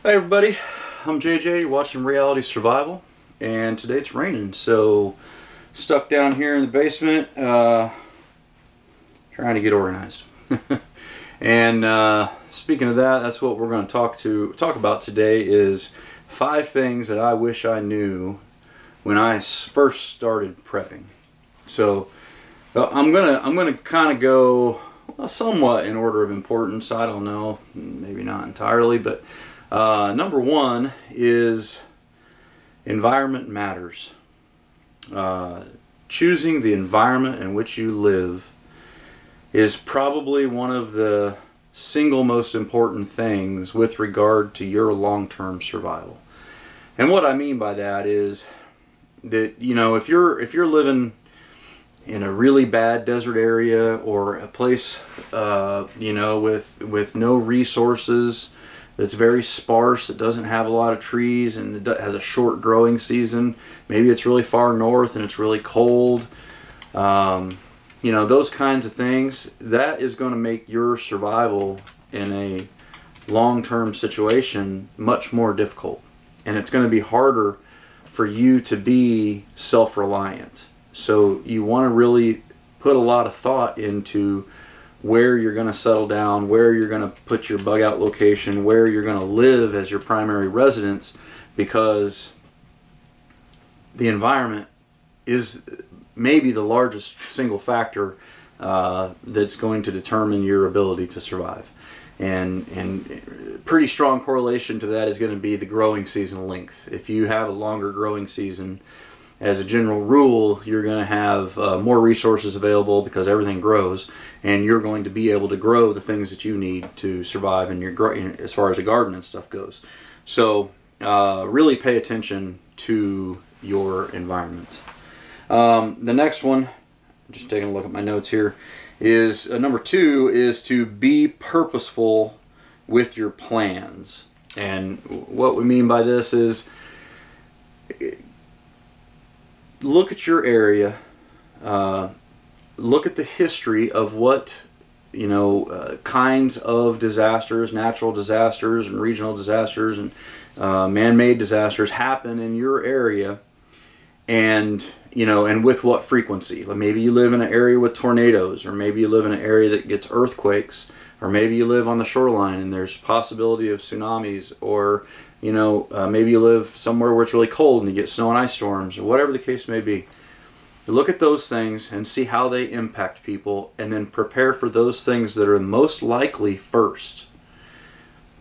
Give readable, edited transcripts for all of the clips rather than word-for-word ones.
Hi everybody, I'm JJ, you're watching Reality Survival, and today it's raining, so stuck down here in the basement trying to get organized. And speaking of that, that's what we're going to talk about today is 5 things that I wish I knew when I first started prepping. So I'm gonna kind of go somewhat in order of importance. I don't know, maybe not entirely, but number 1 is environment matters. Choosing the environment in which you live is probably one of the single most important things with regard to your long-term survival. And what I mean by that is that, you know, if you're living in a really bad desert area or a place you know, with no resources, that's very sparse, it doesn't have a lot of trees, and it has a short growing season. Maybe it's really far north and it's really cold. You know, those kinds of things, that is going to make your survival in a long-term situation much more difficult. And it's going to be harder for you to be self-reliant. So you want to really put a lot of thought into where you're going to settle down, where you're going to put your bug out location, where you're going to live as your primary residence, because the environment is maybe the largest single factor that's going to determine your ability to survive. And pretty strong correlation to that is going to be the growing season length. If you have a longer growing season, as a general rule, you're going to have more resources available because everything grows, and you're going to be able to grow the things that you need to survive in your as far as the garden and stuff goes. So really pay attention to your environment. The next one, I'm just taking a look at my notes here, is number 2 is to be purposeful with your plans. And what we mean by this is, look at your area, look at the history of what, you know, kinds of disasters, natural disasters and regional disasters and man-made disasters happen in your area, and, you know, and with what frequency. Like maybe you live in an area with tornadoes, or maybe you live in an area that gets earthquakes, or maybe you live on the shoreline and there's possibility of tsunamis, or you know, maybe you live somewhere where it's really cold and you get snow and ice storms, or whatever the case may be. Look at those things and see how they impact people, and then prepare for those things that are most likely first.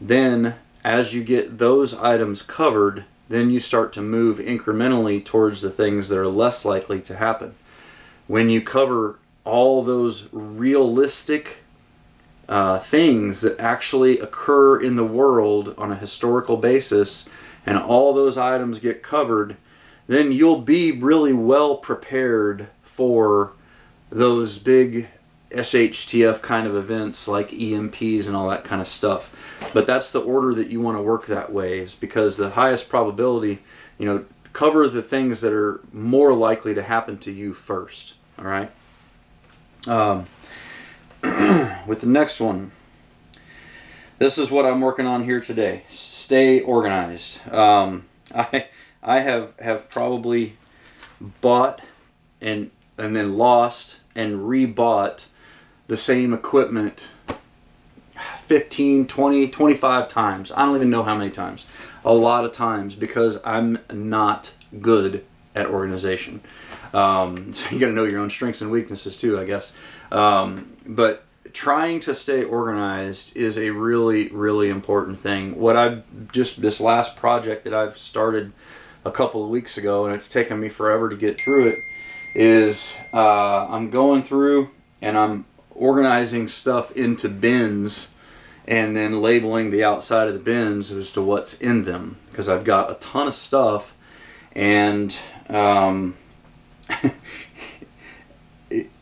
Then, as you get those items covered, then you start to move incrementally towards the things that are less likely to happen. When you cover all those realistic things that actually occur in the world on a historical basis, and all those items get covered, then you'll be really well prepared for those big SHTF kind of events like EMPs and all that kind of stuff. But that's the order that you want to work that way, is because the highest probability, you know, cover the things that are more likely to happen to you first. All right. With the next one, this is what I'm working on here today. Stay organized. I have probably bought and then lost and rebought the same equipment 15, 20, 25 times. I don't even know how many times. A lot of times, because I'm not good at organization. So you got to know your own strengths and weaknesses too, I guess. But trying to stay organized is a really, really important thing. This last project that I've started a couple of weeks ago, and it's taken me forever to get through it, is I'm going through and I'm organizing stuff into bins, and then labeling the outside of the bins as to what's in them, because I've got a ton of stuff, and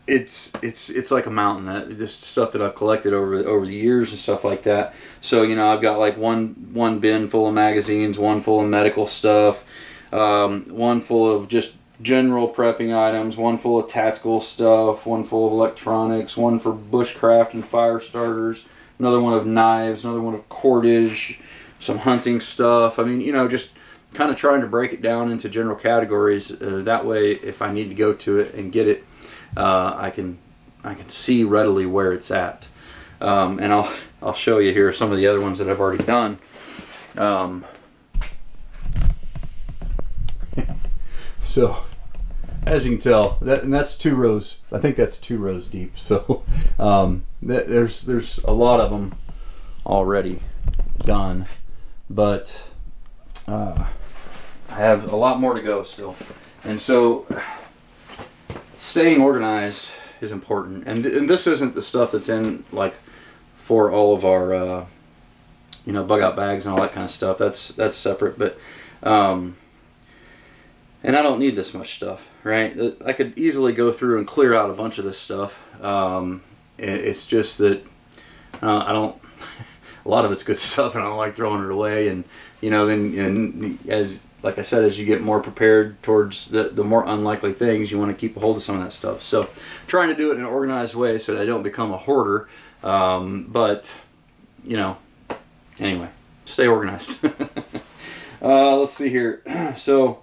it's like a mountain. Just stuff that I've collected over the years and stuff like that. So, you know, I've got like one bin full of magazines, one full of medical stuff, one full of just general prepping items, one full of tactical stuff, one full of electronics, one for bushcraft and fire starters, another one of knives, another one of cordage, some hunting stuff. I mean, you know, just kind of trying to break it down into general categories. That way, if I need to go to it and get it, I can see readily where it's at. And I'll show you here some of the other ones that I've already done. So, as you can tell, that's 2 rows. I think that's 2 rows deep. So, there's a lot of them already done, but I have a lot more to go still. And so, staying organized is important. And this isn't the stuff that's in like for all of our you know, bug out bags and all that kind of stuff. That's separate. But and I don't need this much stuff, right? I could easily go through and clear out a bunch of this stuff. It's just that I don't. A lot of it's good stuff, and I don't like throwing it away. And you know, then as like I said, as you get more prepared towards the more unlikely things, you want to keep a hold of some of that stuff. So, trying to do it in an organized way so that I don't become a hoarder. But you know, anyway, stay organized. Let's see here. So.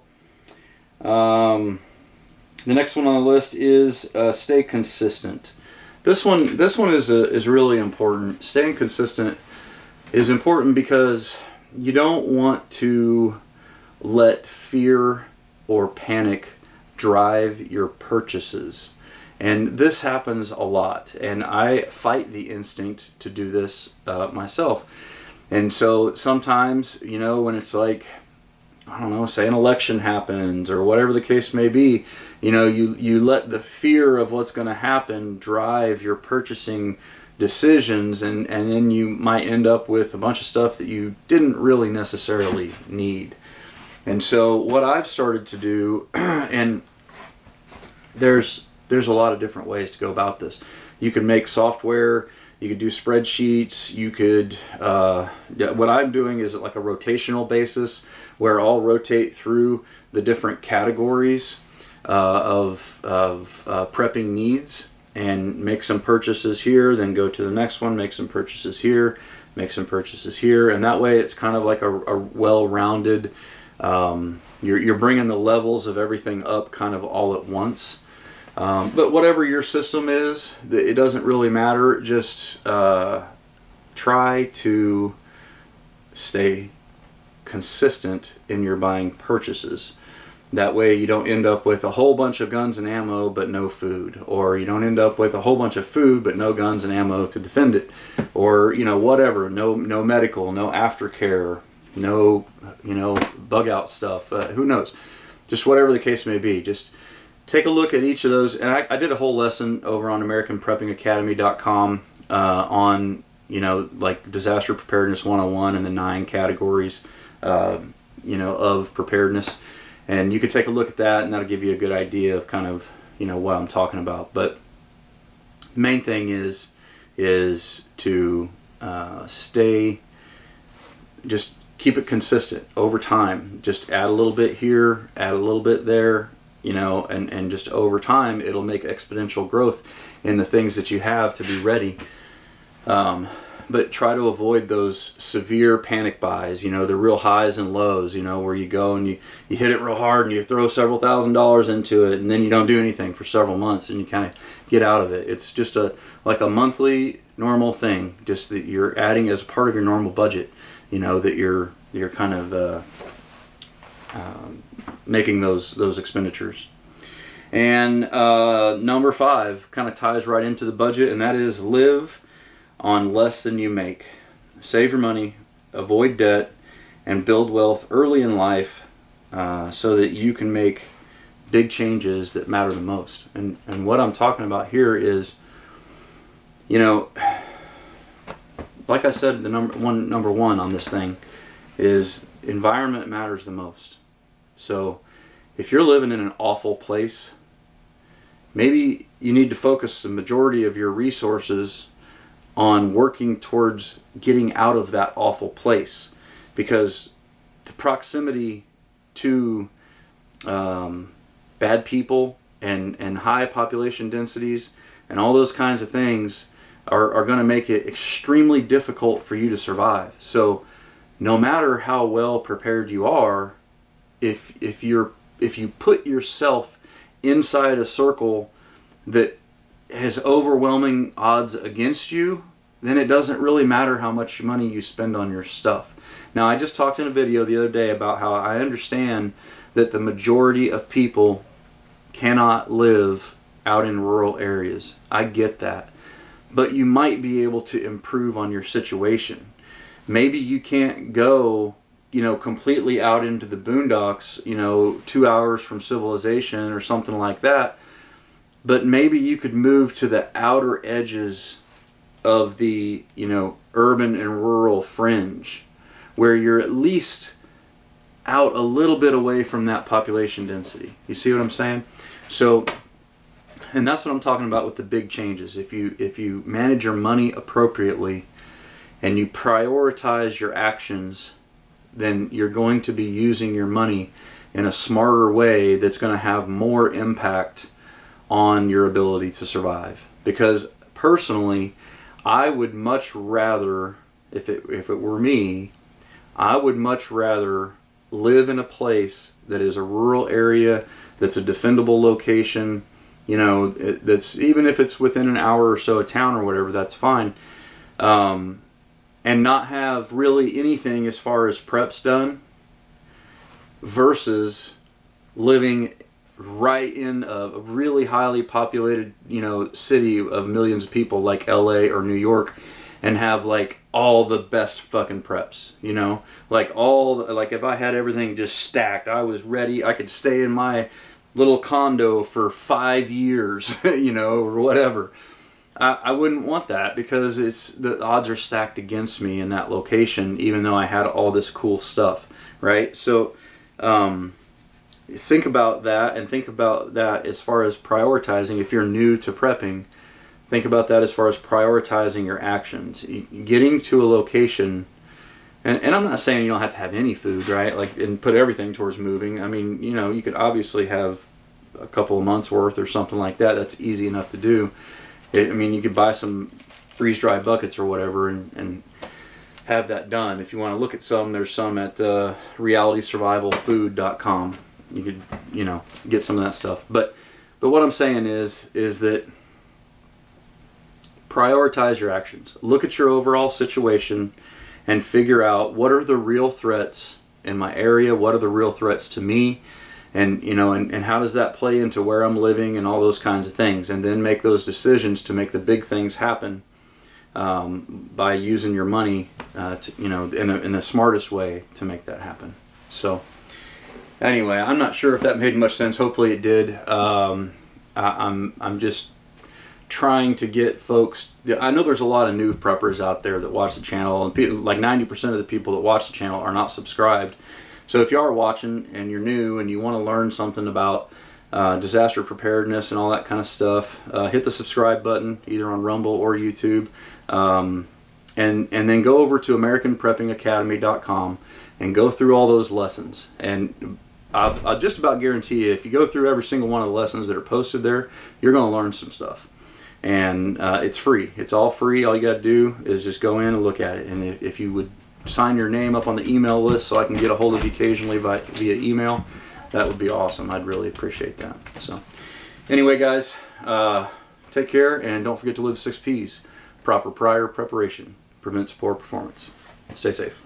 The next one on the list is stay consistent. This one is really important. Staying consistent is important because you don't want to let fear or panic drive your purchases. And this happens a lot. And I fight the instinct to do this myself. And so sometimes, you know, when it's like, I don't know, say an election happens or whatever the case may be, you know, you let the fear of what's going to happen drive your purchasing decisions, and then you might end up with a bunch of stuff that you didn't really necessarily need. And so what I've started to do, and there's a lot of different ways to go about this. You can make software, you could do spreadsheets, you could, what I'm doing is like a rotational basis where I'll rotate through the different categories of prepping needs and make some purchases here, then go to the next one, make some purchases here, make some purchases here, and that way it's kind of like a well-rounded, you're bringing the levels of everything up kind of all at once. But whatever your system is, it doesn't really matter. Just try to stay consistent in your buying purchases. That way you don't end up with a whole bunch of guns and ammo but no food, or you don't end up with a whole bunch of food but no guns and ammo to defend it, or you know, whatever, no medical, no aftercare, no, you know, bug out stuff, who knows, just whatever the case may be. Just take a look at each of those, and I did a whole lesson over on AmericanPreppingAcademy.com on, you know, like disaster preparedness 101 and the 9 categories, you know, of preparedness. And you can take a look at that, and that'll give you a good idea of kind of, you know, what I'm talking about. But the main thing is to just keep it consistent over time. Just add a little bit here, add a little bit there, you know, and just over time it'll make exponential growth in the things that you have to be ready. But try to avoid those severe panic buys, you know, the real highs and lows, you know, where you go and you hit it real hard and you throw several $1,000s into it and then you don't do anything for several months and you kind of get out of it. It's just like a monthly normal thing, just that you're adding as a part of your normal budget, you know, that you're kind of making those expenditures. And number 5 kind of ties right into the budget, and that is live on less than you make. Save your money, avoid debt, and build wealth early in life so that you can make big changes that matter the most. And what I'm talking about here is, you know, like I said, the number one on this thing is environment matters the most. So if you're living in an awful place, maybe you need to focus the majority of your resources on working towards getting out of that awful place, because the proximity to bad people and high population densities and all those kinds of things are going to make it extremely difficult for you to survive. So no matter how well prepared you are, if you put yourself inside a circle that has overwhelming odds against you, then it doesn't really matter how much money you spend on your stuff. Now, I just talked in a video the other day about how I understand that the majority of people cannot live out in rural areas. I get that. But you might be able to improve on your situation. Maybe you can't go, completely out into the boondocks, 2 hours from civilization or something like that. But maybe you could move to the outer edges of the, urban and rural fringe, where you're at least out a little bit away from that population density. You see what I'm saying? So, and that's what I'm talking about with the big changes. If you manage your money appropriately and you prioritize your actions, then you're going to be using your money in a smarter way that's going to have more impact on your ability to survive. Because personally, I would much rather, if it were me, I would much rather live in a place that is a rural area, that's a defendable location, that's, even if it's within an hour or so of town or whatever, that's fine, and not have really anything as far as preps done, versus living right in a really highly populated, city of millions of people like LA or New York, and have like all the best fucking preps, like if I had everything just stacked, I was ready, I could stay in my little condo for 5 years, or whatever. I wouldn't want that, because the odds are stacked against me in that location, even though I had all this cool stuff, right? So think about that, and think about that as far as prioritizing. If you're new to prepping, think about that as far as prioritizing your actions. Getting to a location, and I'm not saying you don't have to have any food, right? And put everything towards moving. I mean, you could obviously have a couple of months worth or something like that. That's easy enough to do. You could buy some freeze-dried buckets or whatever and have that done. If you want to look at some, there's some at realitysurvivalfood.com. You could, get some of that stuff. But what I'm saying is that prioritize your actions. Look at your overall situation and figure out what are the real threats in my area, what are the real threats to me, and and how does that play into where I'm living and all those kinds of things, and then make those decisions to make the big things happen by using your money in the smartest way to make that happen. So anyway, I'm not sure if that made much sense. Hopefully it did. I'm just trying to get folks. I know there's a lot of new preppers out there that watch the channel, and people, like 90% of the people that watch the channel are not subscribed. So if you are watching and you're new and you want to learn something about disaster preparedness and all that kind of stuff, hit the subscribe button either on Rumble or YouTube, and then go over to AmericanPreppingAcademy.com and go through all those lessons. And I just about guarantee you, if you go through every single one of the lessons that are posted there, you're going to learn some stuff. And it's free. It's all free. All you got to do is just go in and look at it. And if you would sign your name up on the email list so I can get a hold of you occasionally via email, that would be awesome. I'd really appreciate that. So anyway, guys, take care, and don't forget to live 6 P's. Proper prior preparation prevents poor performance. Stay safe.